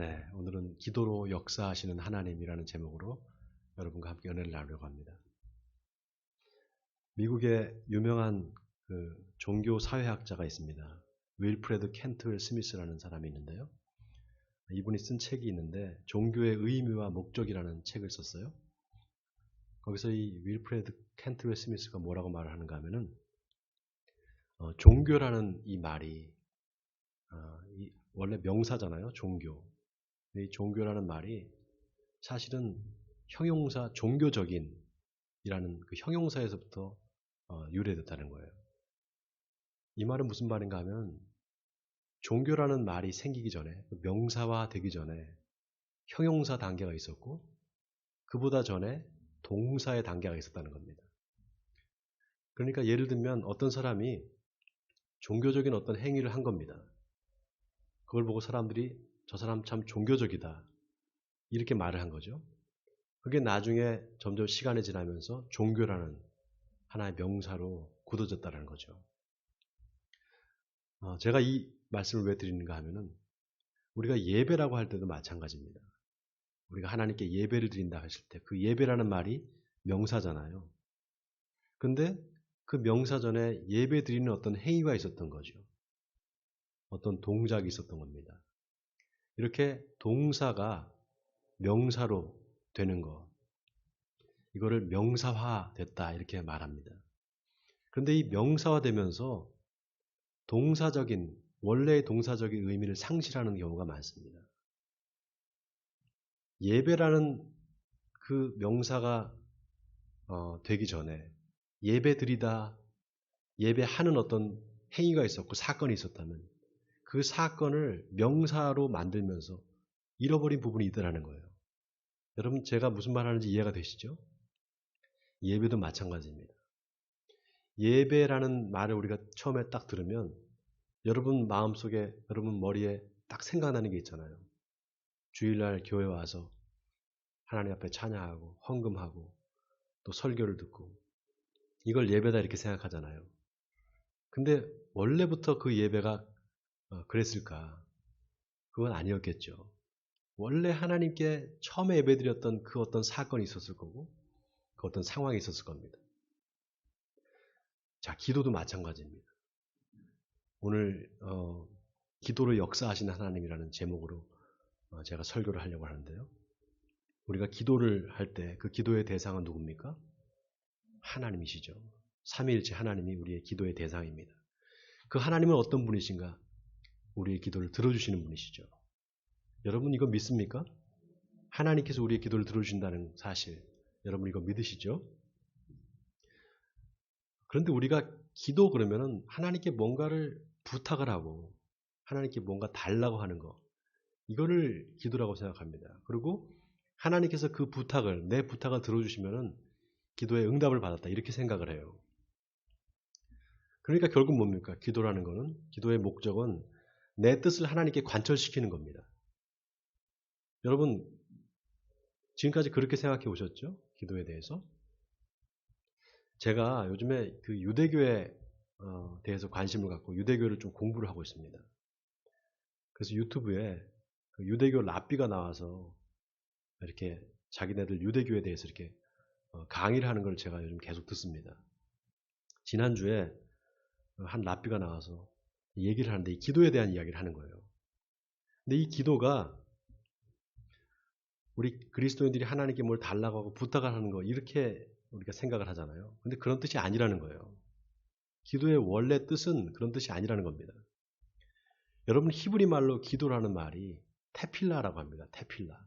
네, 오늘은 기도로 역사하시는 하나님이라는 제목으로 여러분과 함께 은혜를 나누려고 합니다. 미국의 유명한 종교 사회학자가 있습니다. 윌프레드 켄트웰 스미스라는 사람이 있는데요. 이분이 쓴 책이 있는데 종교의 의미와 목적이라는 책을 썼어요. 거기서 이 윌프레드 켄트웰 스미스가 뭐라고 말을 하는가 하면은 종교라는 이 말이 원래 명사잖아요. 종교. 이 종교라는 말이 사실은 형용사 종교적인 이라는 그 형용사에서부터 유래됐다는 거예요. 이 말은 무슨 말인가 하면 종교라는 말이 생기기 전에 명사화 되기 전에 형용사 단계가 있었고 그보다 전에 동사의 단계가 있었다는 겁니다. 그러니까 예를 들면 어떤 사람이 종교적인 어떤 행위를 한 겁니다. 그걸 보고 사람들이 저 사람 참 종교적이다 이렇게 말을 한 거죠. 그게 나중에 점점 시간이 지나면서 종교라는 하나의 명사로 굳어졌다는 거죠. 제가 이 말씀을 왜 드리는가 하면은 우리가 예배라고 할 때도 마찬가지입니다. 우리가 하나님께 예배를 드린다 했을 때 그 예배라는 말이 명사잖아요. 근데 그 명사 전에 예배 드리는 어떤 행위가 있었던 거죠. 어떤 동작이 있었던 겁니다. 이렇게 동사가 명사로 되는 거, 이거를 명사화 됐다 이렇게 말합니다. 그런데 이 명사화되면서 원래의 동사적인 의미를 상실하는 경우가 많습니다. 예배라는 그 명사가 되기 전에 예배드리다, 예배하는 어떤 행위가 있었고 사건이 있었다면 그 사건을 명사로 만들면서 잃어버린 부분이 있더라는 거예요. 여러분 제가 무슨 말 하는지 이해가 되시죠? 예배도 마찬가지입니다. 예배라는 말을 우리가 처음에 딱 들으면 여러분 마음속에, 여러분 머리에 딱 생각나는 게 있잖아요. 주일날 교회 와서 하나님 앞에 찬양하고 헌금하고 또 설교를 듣고 이걸 예배다 이렇게 생각하잖아요. 근데 원래부터 그 예배가 그랬을까? 그건 아니었겠죠. 원래 하나님께 처음에 예배드렸던 그 어떤 사건이 있었을 거고 그 어떤 상황이 있었을 겁니다. 자, 기도도 마찬가지입니다. 오늘 기도를 역사하시는 하나님이라는 제목으로 제가 설교를 하려고 하는데요. 우리가 기도를 할 때 그 기도의 대상은 누굽니까? 하나님이시죠. 삼위일체 하나님이 우리의 기도의 대상입니다. 그 하나님은 어떤 분이신가? 우리의 기도를 들어주시는 분이시죠. 여러분 이거 믿습니까? 하나님께서 우리의 기도를 들어주신다는 사실 여러분 이거 믿으시죠? 그런데 우리가 기도 그러면은 하나님께 뭔가를 부탁을 하고 하나님께 뭔가 달라고 하는 거 이거를 기도라고 생각합니다. 그리고 하나님께서 그 부탁을 내 부탁을 들어주시면은 기도에 응답을 받았다 이렇게 생각을 해요. 그러니까 결국 뭡니까? 기도라는 거는 기도의 목적은 내 뜻을 하나님께 관철시키는 겁니다. 여러분 지금까지 그렇게 생각해 오셨죠? 기도에 대해서? 제가 요즘에 그 유대교에 대해서 관심을 갖고 유대교를 좀 공부를 하고 있습니다. 그래서 유튜브에 그 유대교 랍비가 나와서 이렇게 자기네들 유대교에 대해서 이렇게 강의를 하는 걸 제가 요즘 계속 듣습니다. 지난주에 한 랍비가 나와서 얘기를 하는데 이 기도에 대한 이야기를 하는 거예요. 근데 이 기도가 우리 그리스도인들이 하나님께 뭘 달라고 하고 부탁을 하는 거 이렇게 우리가 생각을 하잖아요. 근데 그런 뜻이 아니라는 거예요. 기도의 원래 뜻은 그런 뜻이 아니라는 겁니다. 여러분 히브리 말로 기도라는 말이 테필라라고 합니다. 테필라.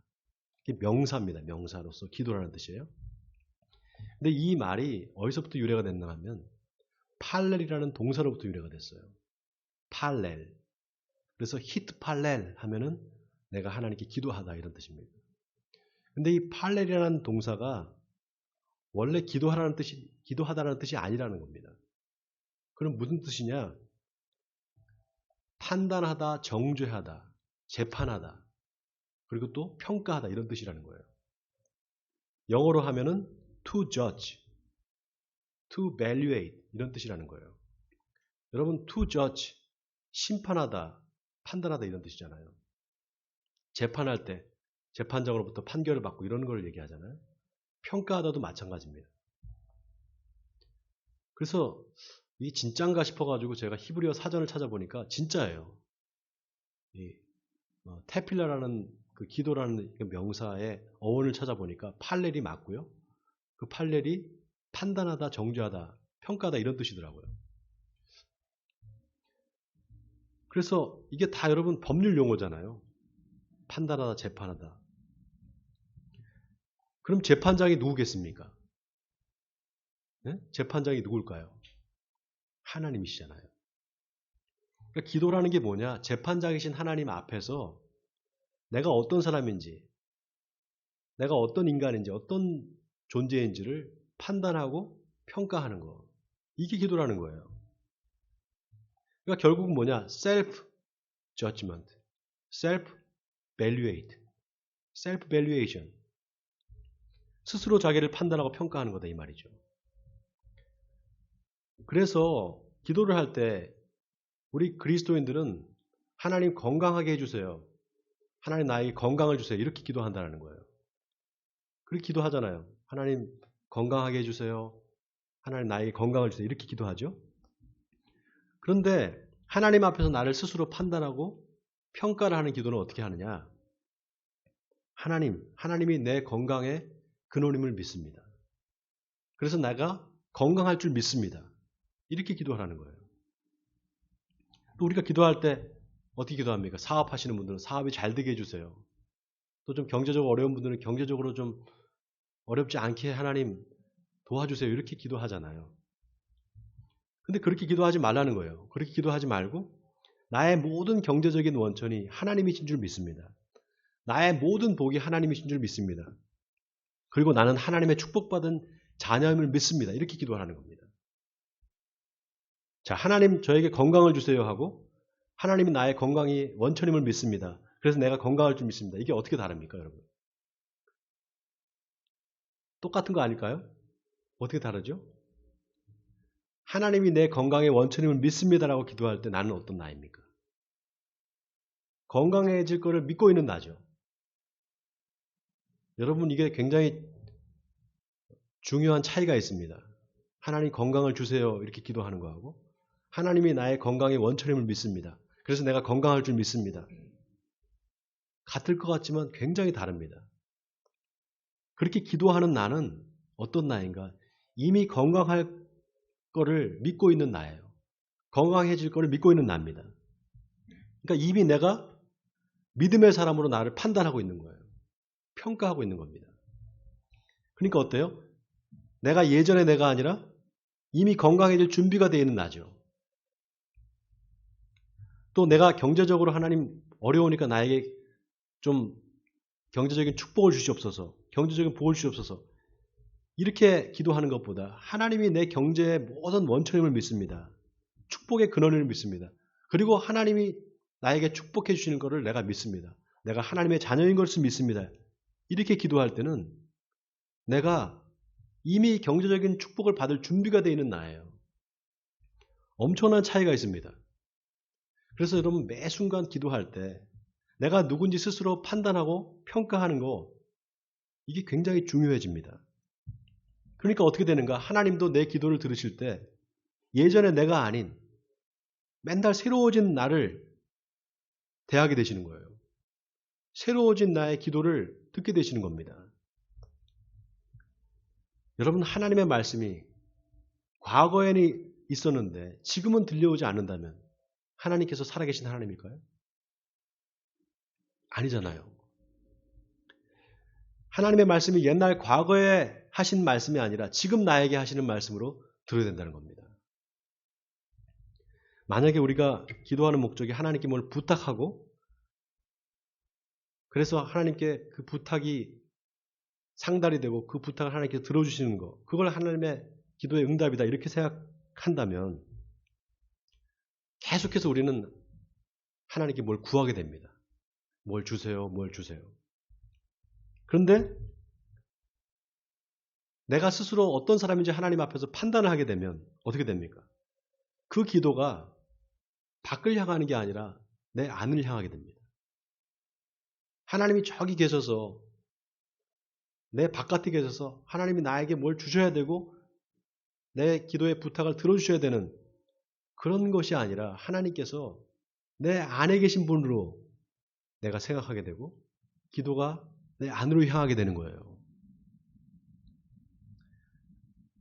이게 명사입니다. 명사로서 기도라는 뜻이에요. 근데 이 말이 어디서부터 유래가 됐나 하면 팔렐이라는 동사로부터 유래가 됐어요. 팔렐. 그래서 히트팔렐 하면은 내가 하나님께 기도하다 이런 뜻입니다. 근데 이 팔렐이라는 동사가 원래 기도하다라는 뜻이 아니라는 겁니다. 그럼 무슨 뜻이냐? 판단하다, 정죄하다, 재판하다, 그리고 또 평가하다 이런 뜻이라는 거예요. 영어로 하면은 to judge, to evaluate 이런 뜻이라는 거예요. 여러분 to judge, 심판하다, 판단하다 이런 뜻이잖아요. 재판할 때 재판장으로부터 판결을 받고 이런 걸 얘기하잖아요. 평가하다도 마찬가지입니다. 그래서 이 진짠가 싶어가지고 제가 히브리어 사전을 찾아보니까 진짜예요. 이 테필라라는 그 기도라는 그 명사의 어원을 찾아보니까 팔렐이 맞고요. 그 팔렐이 판단하다, 정죄하다, 평가하다 이런 뜻이더라고요. 그래서 이게 다 여러분 법률 용어잖아요. 판단하다, 재판하다. 그럼 재판장이 누구겠습니까? 네? 재판장이 누굴까요? 하나님이시잖아요. 그러니까 기도라는 게 뭐냐? 재판장이신 하나님 앞에서 내가 어떤 사람인지, 내가 어떤 인간인지, 어떤 존재인지를 판단하고 평가하는 거. 이게 기도라는 거예요. 그러니까 결국은 뭐냐? self judgment, self evaluate, self valuation. 스스로 자기를 판단하고 평가하는 거다 이 말이죠. 그래서 기도를 할 때 우리 그리스도인들은 하나님 건강하게 해주세요. 하나님 나에게 건강을 주세요. 이렇게 기도한다는 거예요. 그렇게 기도하잖아요. 하나님 건강하게 해주세요. 하나님 나에게 건강을 주세요. 이렇게 기도하죠. 그런데 하나님 앞에서 나를 스스로 판단하고 평가를 하는 기도는 어떻게 하느냐? 하나님이 내 건강의 근원임을 믿습니다. 그래서 내가 건강할 줄 믿습니다. 이렇게 기도하라는 거예요. 또 우리가 기도할 때 어떻게 기도합니까? 사업하시는 분들은 사업이 잘 되게 해주세요. 또 좀 경제적으로 어려운 분들은 경제적으로 좀 어렵지 않게 하나님 도와주세요. 이렇게 기도하잖아요. 근데 그렇게 기도하지 말라는 거예요. 그렇게 기도하지 말고 나의 모든 경제적인 원천이 하나님이신 줄 믿습니다. 나의 모든 복이 하나님이신 줄 믿습니다. 그리고 나는 하나님의 축복받은 자녀임을 믿습니다. 이렇게 기도하는 겁니다. 자, 하나님 저에게 건강을 주세요 하고 하나님이 나의 건강이 원천임을 믿습니다. 그래서 내가 건강할 줄 믿습니다. 이게 어떻게 다릅니까, 여러분? 똑같은 거 아닐까요? 어떻게 다르죠? 하나님이 내 건강의 원천임을 믿습니다라고 기도할 때 나는 어떤 나입니까? 건강해질 거를 믿고 있는 나죠. 여러분 이게 굉장히 중요한 차이가 있습니다. 하나님 건강을 주세요 이렇게 기도하는 거하고 하나님이 나의 건강의 원천임을 믿습니다. 그래서 내가 건강할 줄 믿습니다. 같을 것 같지만 굉장히 다릅니다. 그렇게 기도하는 나는 어떤 나인가? 이미 건강할 거를 믿고 있는 나예요. 건강해질 거를 믿고 있는 나입니다. 그러니까 이미 내가 믿음의 사람으로 나를 판단하고 있는 거예요. 평가하고 있는 겁니다. 그러니까 어때요? 내가 예전의 내가 아니라 이미 건강해질 준비가 되어 있는 나죠. 또 내가 경제적으로 하나님 어려우니까 나에게 좀 경제적인 축복을 주시옵소서, 경제적인 복을 주시옵소서 이렇게 기도하는 것보다 하나님이 내 경제의 모든 원천임을 믿습니다. 축복의 근원을 믿습니다. 그리고 하나님이 나에게 축복해 주시는 것을 내가 믿습니다. 내가 하나님의 자녀인 것을 믿습니다. 이렇게 기도할 때는 내가 이미 경제적인 축복을 받을 준비가 되어 있는 나예요. 엄청난 차이가 있습니다. 그래서 여러분 매 순간 기도할 때 내가 누군지 스스로 판단하고 평가하는 거 이게 굉장히 중요해집니다. 그러니까 어떻게 되는가? 하나님도 내 기도를 들으실 때 예전에 내가 아닌 맨날 새로워진 나를 대하게 되시는 거예요. 새로워진 나의 기도를 듣게 되시는 겁니다. 여러분 하나님의 말씀이 과거에는 있었는데 지금은 들려오지 않는다면 하나님께서 살아계신 하나님일까요? 아니잖아요. 하나님의 말씀이 옛날 과거에 하신 말씀이 아니라 지금 나에게 하시는 말씀으로 들어야 된다는 겁니다. 만약에 우리가 기도하는 목적이 하나님께 뭘 부탁하고 그래서 하나님께 그 부탁이 상달이 되고 그 부탁을 하나님께서 들어주시는 거 그걸 하나님의 기도의 응답이다 이렇게 생각한다면 계속해서 우리는 하나님께 뭘 구하게 됩니다. 뭘 주세요, 뭘 주세요. 그런데 내가 스스로 어떤 사람인지 하나님 앞에서 판단을 하게 되면 어떻게 됩니까? 그 기도가 밖을 향하는 게 아니라 내 안을 향하게 됩니다. 하나님이 저기 계셔서 내 바깥에 계셔서 하나님이 나에게 뭘 주셔야 되고 내 기도의 부탁을 들어주셔야 되는 그런 것이 아니라 하나님께서 내 안에 계신 분으로 내가 생각하게 되고 기도가 내 안으로 향하게 되는 거예요.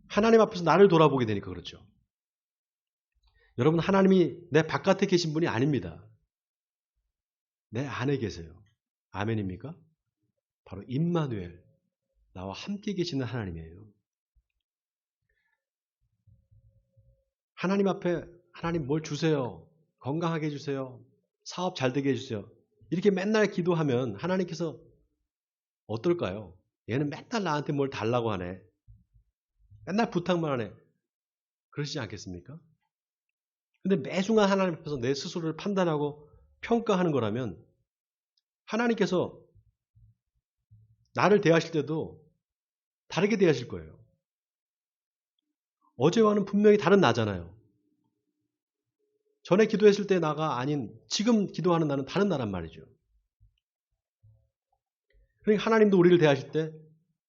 하나님 앞에서 나를 돌아보게 되니까 그렇죠. 여러분, 하나님이 내 바깥에 계신 분이 아닙니다. 내 안에 계세요. 아멘입니까? 바로 임마누엘, 나와 함께 계시는 하나님이에요. 하나님 앞에 하나님 뭘 주세요. 건강하게 해주세요. 사업 잘 되게 해주세요. 이렇게 맨날 기도하면 하나님께서 어떨까요? 얘는 맨날 나한테 뭘 달라고 하네. 맨날 부탁만 하네. 그러시지 않겠습니까? 근데 매순간 하나님 앞에서 내 스스로를 판단하고 평가하는 거라면 하나님께서 나를 대하실 때도 다르게 대하실 거예요. 어제와는 분명히 다른 나잖아요. 전에 기도했을 때 나가 아닌 지금 기도하는 나는 다른 나란 말이죠. 그러니까 하나님도 우리를 대하실 때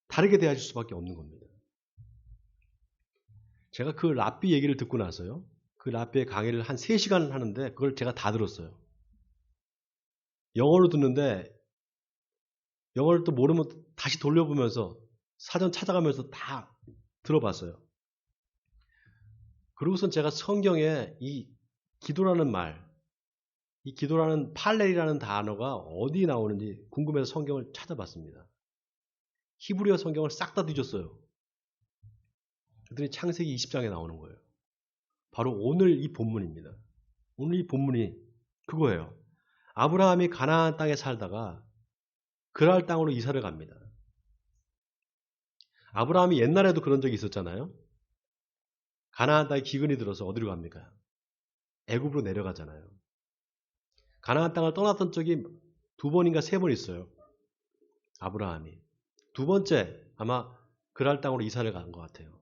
다르게 대하실 수밖에 없는 겁니다. 제가 그 랍비 얘기를 듣고 나서요. 그 랍비의 강의를 한 3시간 하는데 그걸 제가 다 들었어요. 영어로 듣는데 영어를 또 모르면 다시 돌려보면서 사전 찾아가면서 다 들어봤어요. 그러고선 제가 성경에 이 기도라는 말, 이 기도라는 팔렐이라는 단어가 어디 나오는지 궁금해서 성경을 찾아봤습니다. 히브리어 성경을 싹 다 뒤졌어요. 그랬더니 창세기 20장에 나오는 거예요. 바로 오늘 이 본문입니다. 오늘 이 본문이 그거예요. 아브라함이 가나안 땅에 살다가 그랄 땅으로 이사를 갑니다. 아브라함이 옛날에도 그런 적이 있었잖아요. 가나안 땅에 기근이 들어서 어디로 갑니까? 애굽으로 내려가잖아요. 가나안 땅을 떠났던 적이 2번인가 3번 있어요. 아브라함이. 2번째 아마 그랄 땅으로 이사를 간 것 같아요.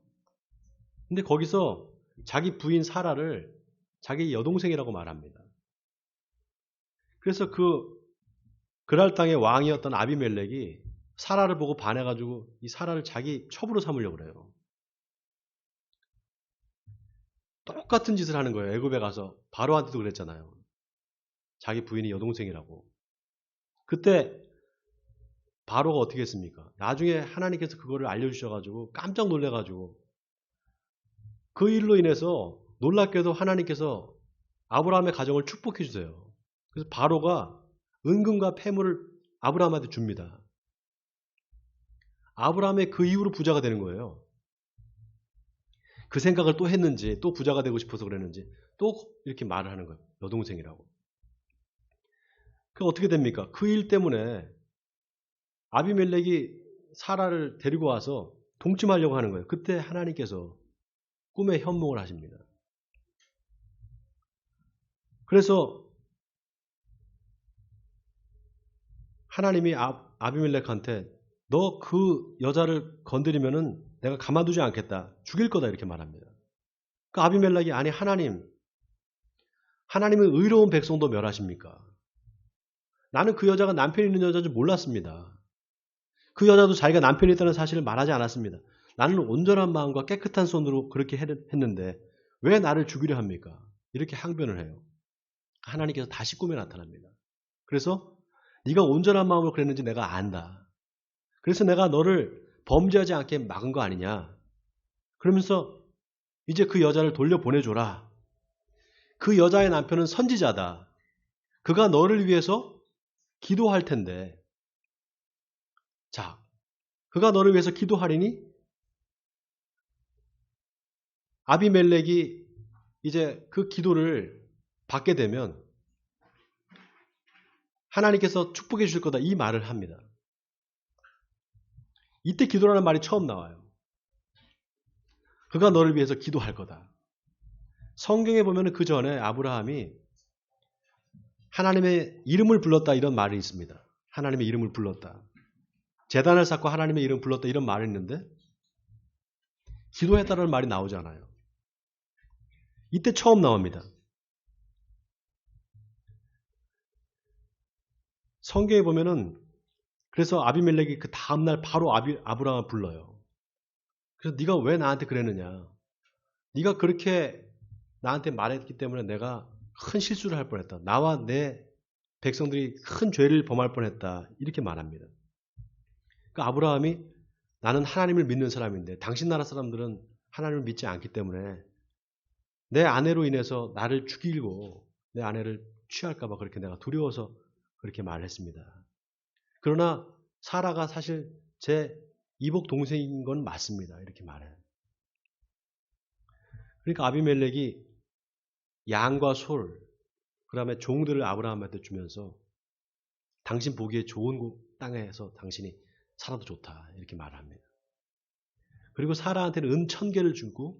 근데 거기서 자기 부인 사라를 자기 여동생이라고 말합니다. 그래서 그랄 땅의 왕이었던 아비멜렉이 사라를 보고 반해가지고 이 사라를 자기 첩으로 삼으려고 그래요. 똑같은 짓을 하는 거예요. 애굽에 가서 바로한테도 그랬잖아요. 자기 부인이 여동생이라고. 그때 바로가 어떻게 했습니까? 나중에 하나님께서 그거를 알려주셔가지고 깜짝 놀래가지고 그 일로 인해서 놀랍게도 하나님께서 아브라함의 가정을 축복해 주세요. 그래서 바로가 은금과 폐물을 아브라함한테 줍니다. 아브라함의 그 이후로 부자가 되는 거예요. 그 생각을 또 했는지 또 부자가 되고 싶어서 그랬는지 또 이렇게 말을 하는 거예요. 여동생이라고. 그 어떻게 됩니까? 그 일 때문에 아비멜렉이 사라를 데리고 와서 동침하려고 하는 거예요. 그때 하나님께서 꿈에 현몽을 하십니다. 그래서 하나님이 아비멜렉한테 너 그 여자를 건드리면은 내가 가만두지 않겠다. 죽일 거다 이렇게 말합니다. 그 아비멜렉이 아니 하나님은 의로운 백성도 멸하십니까? 나는 그 여자가 남편이 있는 여자인 줄 몰랐습니다. 그 여자도 자기가 남편이 있다는 사실을 말하지 않았습니다. 나는 온전한 마음과 깨끗한 손으로 그렇게 했는데 왜 나를 죽이려 합니까? 이렇게 항변을 해요. 하나님께서 다시 꿈에 나타납니다. 그래서 네가 온전한 마음으로 그랬는지 내가 안다. 그래서 내가 너를 범죄하지 않게 막은 거 아니냐. 그러면서 이제 그 여자를 돌려보내줘라. 그 여자의 남편은 선지자다. 그가 너를 위해서 기도할 텐데 자, 그가 너를 위해서 기도하리니 아비멜렉이 이제 그 기도를 받게 되면 하나님께서 축복해 주실 거다 이 말을 합니다. 이때 기도라는 말이 처음 나와요. 그가 너를 위해서 기도할 거다. 성경에 보면 그 전에 아브라함이 하나님의 이름을 불렀다 이런 말이 있습니다. 하나님의 이름을 불렀다. 제단을 쌓고 하나님의 이름을 불렀다 이런 말이 있는데 기도했다는 말이 나오지 않아요. 이때 처음 나옵니다. 성경에 보면은 그래서 아비멜렉이 그 다음날 바로 아브라함을 불러요. 그래서 네가 왜 나한테 그랬느냐. 네가 그렇게 나한테 말했기 때문에 내가 큰 실수를 할 뻔했다. 나와 내 백성들이 큰 죄를 범할 뻔했다. 이렇게 말합니다. 그러니까 아브라함이 나는 하나님을 믿는 사람인데 당신 나라 사람들은 하나님을 믿지 않기 때문에 내 아내로 인해서 나를 죽이고 내 아내를 취할까 봐 그렇게 내가 두려워서 그렇게 말했습니다. 그러나 사라가 사실 제 이복 동생인 건 맞습니다. 이렇게 말해요. 그러니까 아비멜렉이 양과 솔, 그 다음에 종들을 아브라함한테 주면서 당신 보기에 좋은 땅에서 당신이 살아도 좋다. 이렇게 말합니다. 그리고 사라한테는 은 1000개를 주고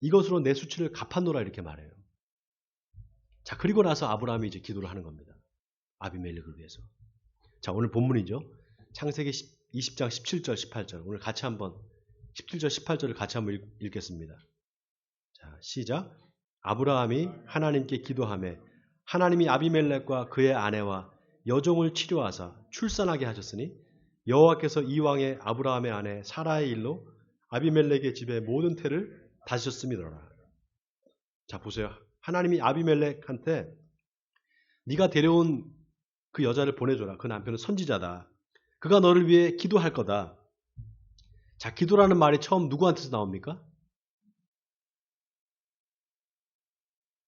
이것으로 내 수치를 갚아놓으라 이렇게 말해요. 자, 그리고 나서 아브라함이 이제 기도를 하는 겁니다. 아비멜렉을 위해서. 자, 오늘 본문이죠. 창세기 20장 17절, 18절. 오늘 같이 한번 17절, 18절을 같이 한번 읽겠습니다. 자, 시작. 아브라함이 하나님께 기도하며 하나님이 아비멜렉과 그의 아내와 여종을 치료하사 출산하게 하셨으니 여호와께서 이왕에 아브라함의 아내 사라의 일로 아비멜렉의 집에 모든 태를 다시셨음이더라. 자, 보세요. 하나님이 아비멜렉한테 네가 데려온 그 여자를 보내줘라. 그 남편은 선지자다. 그가 너를 위해 기도할 거다. 자, 기도라는 말이 처음 누구한테서 나옵니까?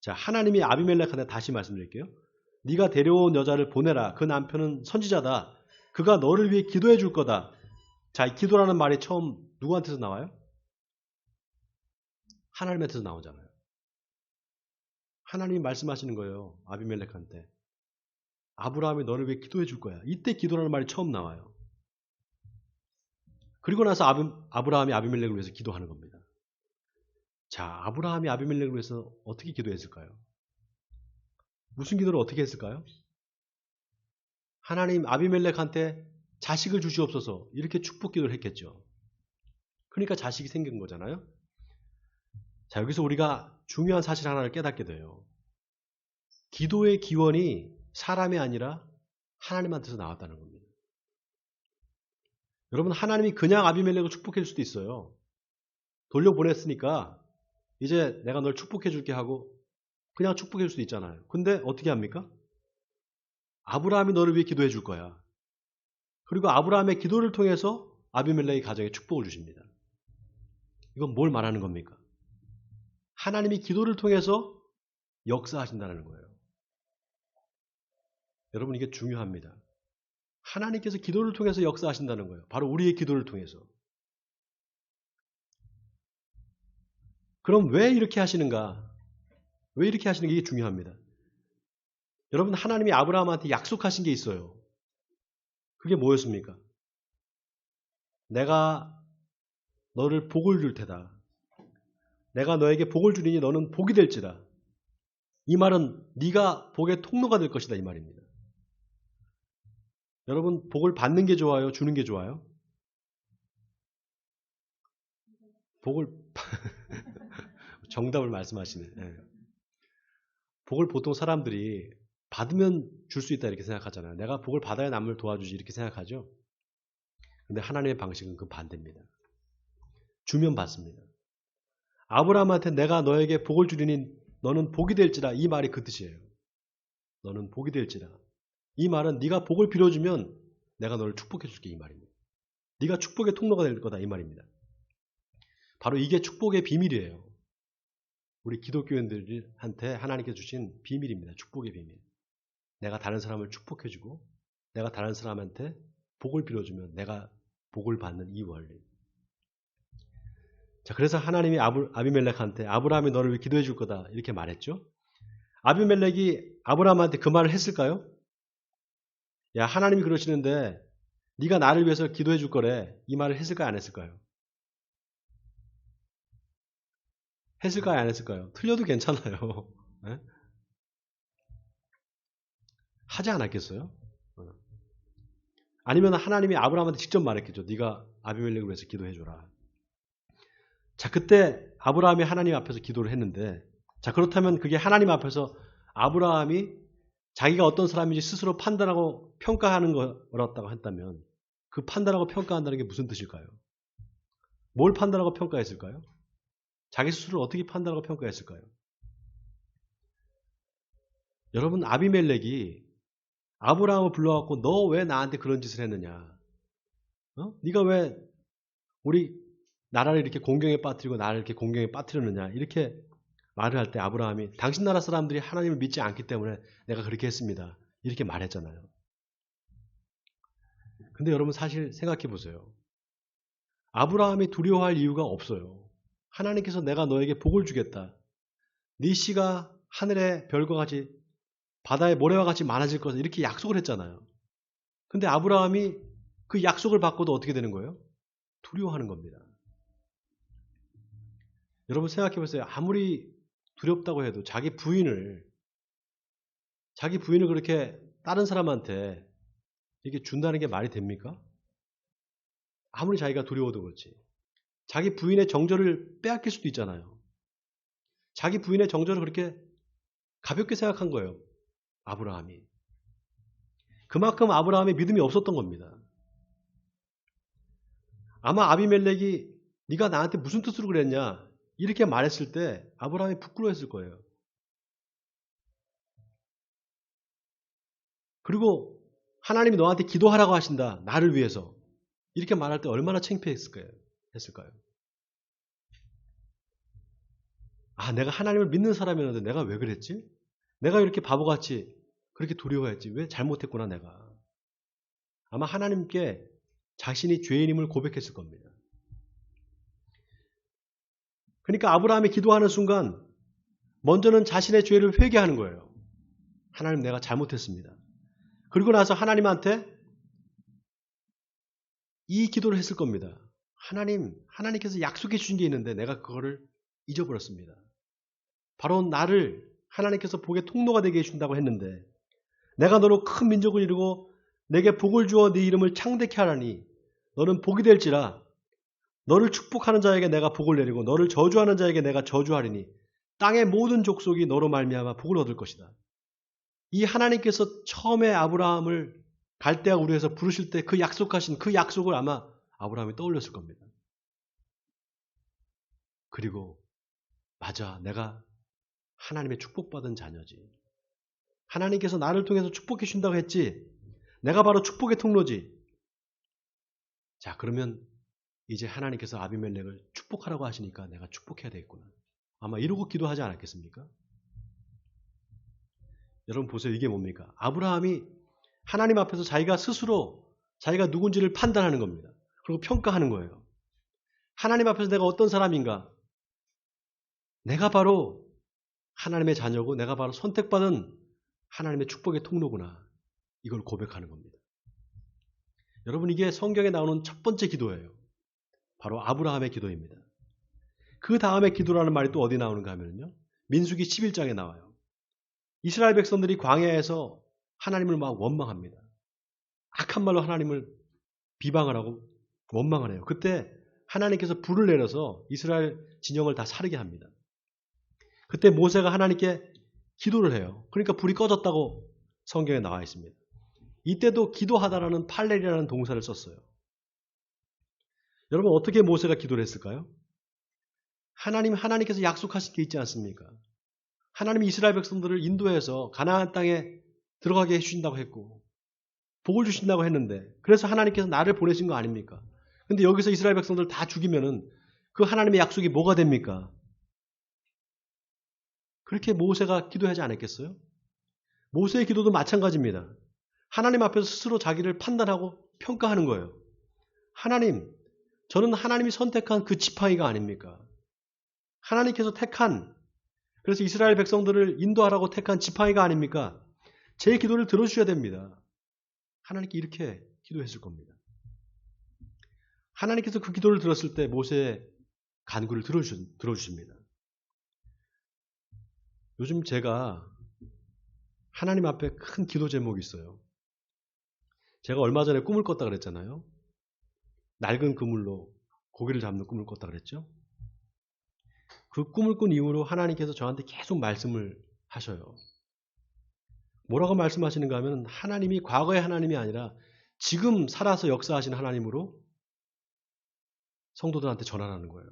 자, 하나님이 아비멜렉한테 다시 말씀드릴게요. 네가 데려온 여자를 보내라. 그 남편은 선지자다. 그가 너를 위해 기도해 줄 거다. 자, 이 기도라는 말이 처음 누구한테서 나와요? 하나님한테서 나오잖아요. 하나님이 말씀하시는 거예요. 아비멜렉한테. 아브라함이 너를 위해 기도해 줄 거야. 이때 기도라는 말이 처음 나와요. 그리고 나서 아브라함이 아비멜렉을 위해서 기도하는 겁니다. 자, 아브라함이 아비멜렉을 위해서 어떻게 기도했을까요? 무슨 기도를 어떻게 했을까요? 하나님 아비멜렉한테 자식을 주시옵소서 이렇게 축복 기도를 했겠죠. 그러니까 자식이 생긴 거잖아요. 자, 여기서 우리가 중요한 사실 하나를 깨닫게 돼요. 기도의 기원이 사람이 아니라 하나님한테서 나왔다는 겁니다. 여러분, 하나님이 그냥 아비멜렉을 축복해 줄 수도 있어요. 돌려보냈으니까 이제 내가 널 축복해 줄게 하고 그냥 축복해 줄 수도 있잖아요. 근데 어떻게 합니까? 아브라함이 너를 위해 기도해 줄 거야. 그리고 아브라함의 기도를 통해서 아비멜렉의 가정에 축복을 주십니다. 이건 뭘 말하는 겁니까? 하나님이 기도를 통해서 역사하신다는 거예요. 여러분, 이게 중요합니다. 하나님께서 기도를 통해서 역사하신다는 거예요. 바로 우리의 기도를 통해서. 그럼 왜 이렇게 하시는가? 왜 이렇게 하시는 게 중요합니다. 여러분, 하나님이 아브라함한테 약속하신 게 있어요. 그게 뭐였습니까? 내가 너를 복을 줄 테다. 내가 너에게 복을 주리니 너는 복이 될지라. 이 말은 네가 복의 통로가 될 것이다 이 말입니다. 여러분, 복을 받는 게 좋아요? 주는 게 좋아요? 복을 정답을 말씀하시네. 네. 복을 보통 사람들이 받으면 줄 수 있다 이렇게 생각하잖아요. 내가 복을 받아야 남을 도와주지 이렇게 생각하죠. 근데 하나님의 방식은 그 반대입니다. 주면 받습니다. 아브라함한테 내가 너에게 복을 주리니 너는 복이 될지라 이 말이 그 뜻이에요. 너는 복이 될지라. 이 말은 네가 복을 빌어주면 내가 너를 축복해 줄게 이 말입니다. 네가 축복의 통로가 될 거다 이 말입니다. 바로 이게 축복의 비밀이에요. 우리 기독교인들한테 하나님께서 주신 비밀입니다. 축복의 비밀. 내가 다른 사람을 축복해주고 내가 다른 사람한테 복을 빌어주면 내가 복을 받는 이 원리. 자, 그래서 하나님이 아비멜렉한테 아브라함이 너를 위해 기도해 줄 거다 이렇게 말했죠. 아비멜렉이 아브라함한테 그 말을 했을까요? 야, 하나님이 그러시는데 네가 나를 위해서 기도해 줄 거래. 이 말을 했을까요? 안 했을까요? 했을까요? 안 했을까요? 틀려도 괜찮아요. 네? 하지 않았겠어요? 아니면 하나님이 아브라함한테 직접 말했겠죠. 네가 아비멜렉을 위해서 기도해 줘라. 자, 그때 아브라함이 하나님 앞에서 기도를 했는데, 자, 그렇다면 그게 하나님 앞에서 아브라함이 자기가 어떤 사람인지 스스로 판단하고 평가하는 거였다고 했다면 그 판단하고 평가한다는 게 무슨 뜻일까요? 뭘 판단하고 평가했을까요? 자기 스스로를 어떻게 판단하고 평가했을까요? 여러분, 아비멜렉이 아브라함을 불러갖고 너 왜 나한테 그런 짓을 했느냐? 네가 왜 우리 나라를 이렇게 공경에 빠뜨리고 나를 이렇게 공경에 빠뜨렸느냐? 이렇게 말을 할 때 아브라함이 당신 나라 사람들이 하나님을 믿지 않기 때문에 내가 그렇게 했습니다. 이렇게 말했잖아요. 근데 여러분 사실 생각해 보세요. 아브라함이 두려워할 이유가 없어요. 하나님께서 내가 너에게 복을 주겠다. 네 씨가 하늘의 별과 같이 바다의 모래와 같이 많아질 것을 이렇게 약속을 했잖아요. 근데 아브라함이 그 약속을 받고도 어떻게 되는 거예요? 두려워하는 겁니다. 여러분 생각해 보세요. 아무리 두렵다고 해도 자기 부인을 그렇게 다른 사람한테 이렇게 준다는 게 말이 됩니까? 아무리 자기가 두려워도 그렇지. 자기 부인의 정절을 빼앗길 수도 있잖아요. 자기 부인의 정절을 그렇게 가볍게 생각한 거예요. 아브라함이. 그만큼 아브라함의 믿음이 없었던 겁니다. 아마 아비멜렉이 네가 나한테 무슨 뜻으로 그랬냐 이렇게 말했을 때 아브라함이 부끄러워했을 거예요. 그리고 하나님이 너한테 기도하라고 하신다. 나를 위해서. 이렇게 말할 때 얼마나 창피했을까요? 내가 하나님을 믿는 사람이었는데 내가 왜 그랬지? 내가 이렇게 바보같이 그렇게 두려워했지. 왜 잘못했구나 내가. 아마 하나님께 자신이 죄인임을 고백했을 겁니다. 그러니까 아브라함이 기도하는 순간 먼저는 자신의 죄를 회개하는 거예요. 하나님 내가 잘못했습니다. 그리고 나서 하나님한테 이 기도를 했을 겁니다. 하나님께서 약속해 주신 게 있는데 내가 그거를 잊어버렸습니다. 바로 나를 하나님께서 복의 통로가 되게 해준다고 했는데 내가 너로 큰 민족을 이루고 내게 복을 주어 네 이름을 창대케 하라니 너는 복이 될지라 너를 축복하는 자에게 내가 복을 내리고 너를 저주하는 자에게 내가 저주하리니 땅의 모든 족속이 너로 말미암아 복을 얻을 것이다. 이 하나님께서 처음에 아브라함을 갈대아 우르에서 부르실 때 그 약속하신 그 약속을 아마 아브라함이 떠올렸을 겁니다. 그리고 맞아, 내가 하나님의 축복받은 자녀지. 하나님께서 나를 통해서 축복해 준다고 했지. 내가 바로 축복의 통로지. 자, 그러면 이제 하나님께서 아비멜렉을 축복하라고 하시니까 내가 축복해야 되겠구나. 아마 이러고 기도하지 않았겠습니까? 여러분 보세요. 이게 뭡니까? 아브라함이 하나님 앞에서 자기가 스스로 자기가 누군지를 판단하는 겁니다. 그리고 평가하는 거예요. 하나님 앞에서 내가 어떤 사람인가? 내가 바로 하나님의 자녀고 내가 바로 선택받은 하나님의 축복의 통로구나. 이걸 고백하는 겁니다. 여러분 이게 성경에 나오는 첫 번째 기도예요. 바로 아브라함의 기도입니다. 그 다음에 기도라는 말이 또 어디 나오는가 하면요. 민수기 11장에 나와요. 이스라엘 백성들이 광야에서 하나님을 막 원망합니다. 악한 말로 하나님을 비방을 하고 원망을 해요. 그때 하나님께서 불을 내려서 이스라엘 진영을 다 사르게 합니다. 그때 모세가 하나님께 기도를 해요. 그러니까 불이 꺼졌다고 성경에 나와 있습니다. 이때도 기도하다라는 팔렐이라는 동사를 썼어요. 여러분 어떻게 모세가 기도를 했을까요? 하나님께서 약속하신 게 있지 않습니까? 하나님이 이스라엘 백성들을 인도해서 가나안 땅에 들어가게 해주신다고 했고 복을 주신다고 했는데 그래서 하나님께서 나를 보내신 거 아닙니까? 근데 여기서 이스라엘 백성들 다 죽이면은 그 하나님의 약속이 뭐가 됩니까? 그렇게 모세가 기도하지 않았겠어요? 모세의 기도도 마찬가지입니다. 하나님 앞에서 스스로 자기를 판단하고 평가하는 거예요. 하나님, 저는 하나님이 선택한 그 지팡이가 아닙니까? 하나님께서 택한, 그래서 이스라엘 백성들을 인도하라고 택한 지팡이가 아닙니까? 제 기도를 들어주셔야 됩니다. 하나님께 이렇게 기도했을 겁니다. 하나님께서 그 기도를 들었을 때 모세의 간구를 들어주십니다. 요즘 제가 하나님 앞에 큰 기도 제목이 있어요. 제가 얼마 전에 꿈을 꿨다 그랬잖아요. 낡은 그물로 고기를 잡는 꿈을 꿨다 그랬죠. 그 꿈을 꾼 이후로 하나님께서 저한테 계속 말씀을 하셔요. 뭐라고 말씀하시는가 하면 하나님이 과거의 하나님이 아니라 지금 살아서 역사하시는 하나님으로 성도들한테 전하라는 거예요.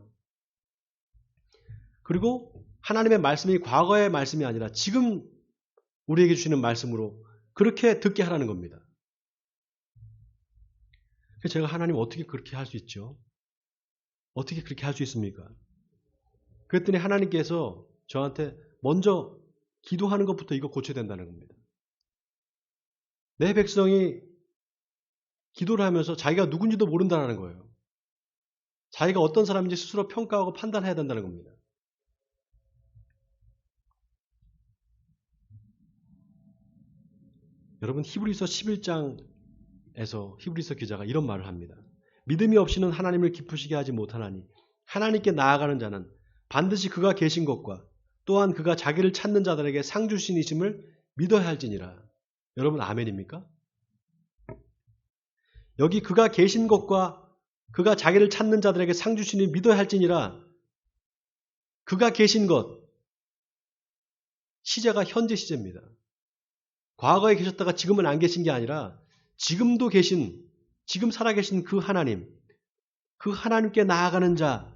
그리고 하나님의 말씀이 과거의 말씀이 아니라 지금 우리에게 주시는 말씀으로 그렇게 듣게 하라는 겁니다. 그래서 제가 하나님 어떻게 그렇게 할 수 있죠? 어떻게 그렇게 할 수 있습니까? 그랬더니 하나님께서 저한테 먼저 기도하는 것부터 이거 고쳐야 된다는 겁니다. 내 백성이 기도를 하면서 자기가 누군지도 모른다는 거예요. 자기가 어떤 사람인지 스스로 평가하고 판단해야 된다는 겁니다. 여러분 히브리서 11장에서 히브리서 기자가 이런 말을 합니다. 믿음이 없이는 하나님을 기쁘시게 하지 못하나니 하나님께 나아가는 자는 반드시 그가 계신 것과 또한 그가 자기를 찾는 자들에게 상 주신이심을 믿어야 할지니라. 여러분 아멘입니까? 여기 그가 계신 것과 그가 자기를 찾는 자들에게 상 주시니 믿어야 할지니라. 그가 계신 것 시제가 현재 시제입니다. 과거에 계셨다가 지금은 안 계신 게 아니라 지금도 계신, 지금 살아계신 그 하나님, 그 하나님께 나아가는 자,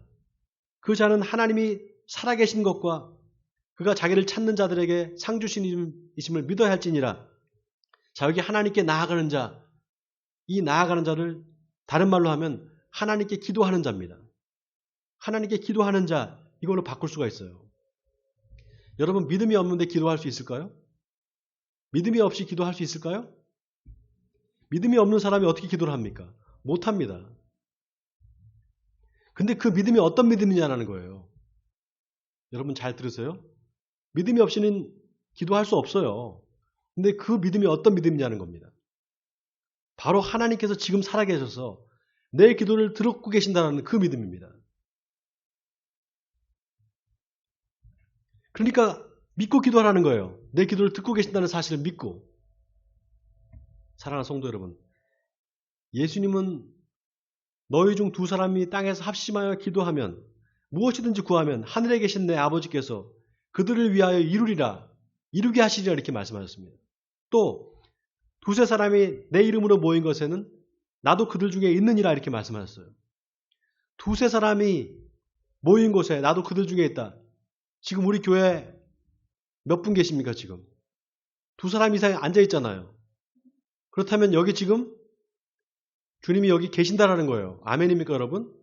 그 자는 하나님이 살아계신 것과 그가 자기를 찾는 자들에게 상 주신이심을 믿어야 할지니라. 자, 여기 하나님께 나아가는 자, 이 나아가는 자를 다른 말로 하면 하나님께 기도하는 자입니다. 하나님께 기도하는 자, 이걸로 바꿀 수가 있어요. 여러분 믿음이 없는데 기도할 수 있을까요? 믿음이 없이 기도할 수 있을까요? 믿음이 없는 사람이 어떻게 기도를 합니까? 못합니다. 근데 그 믿음이 어떤 믿음이냐는 거예요. 여러분 잘 들으세요? 믿음이 없이는 기도할 수 없어요. 근데 그 믿음이 어떤 믿음이냐는 겁니다. 바로 하나님께서 지금 살아계셔서 내 기도를 듣고 계신다는 그 믿음입니다. 그러니까 믿고 기도하라는 거예요. 내 기도를 듣고 계신다는 사실을 믿고. 사랑하는 성도 여러분, 예수님은 너희 중 두 사람이 땅에서 합심하여 기도하면 무엇이든지 구하면 하늘에 계신 내 아버지께서 그들을 위하여 이루리라, 이루게 하시리라 이렇게 말씀하셨습니다. 또 두세 사람이 내 이름으로 모인 것에는 나도 그들 중에 있느니라 이렇게 말씀하셨어요. 두세 사람이 모인 곳에 나도 그들 중에 있다. 지금 우리 교회 몇 분 계십니까 지금? 두 사람 이상이 앉아 있잖아요. 그렇다면 여기 지금 주님이 여기 계신다라는 거예요. 아멘입니까 여러분?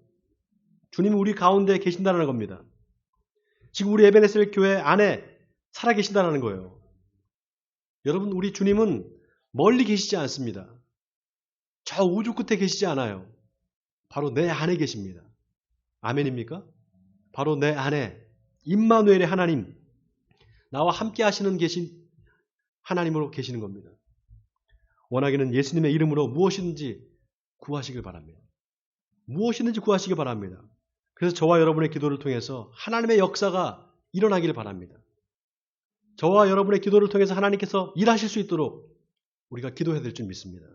주님이 우리 가운데 계신다라는 겁니다. 지금 우리 에베네셀 교회 안에 살아계신다라는 거예요. 여러분 우리 주님은 멀리 계시지 않습니다. 저 우주 끝에 계시지 않아요. 바로 내 안에 계십니다. 아멘입니까? 바로 내 안에 임마누엘의 하나님, 나와 함께 하시는 계신 하나님으로 계시는 겁니다. 원하기는 예수님의 이름으로 무엇이든지 구하시길 바랍니다. 무엇이든지 구하시길 바랍니다. 그래서 저와 여러분의 기도를 통해서 하나님의 역사가 일어나기를 바랍니다. 저와 여러분의 기도를 통해서 하나님께서 일하실 수 있도록 우리가 기도해야 될 줄 믿습니다.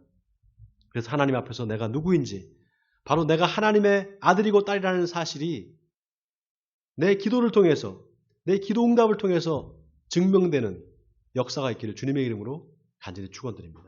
그래서 하나님 앞에서 내가 누구인지, 바로 내가 하나님의 아들이고 딸이라는 사실이 내 기도를 통해서, 내 기도 응답을 통해서 증명되는 역사가 있기를 주님의 이름으로 간절히 축원드립니다.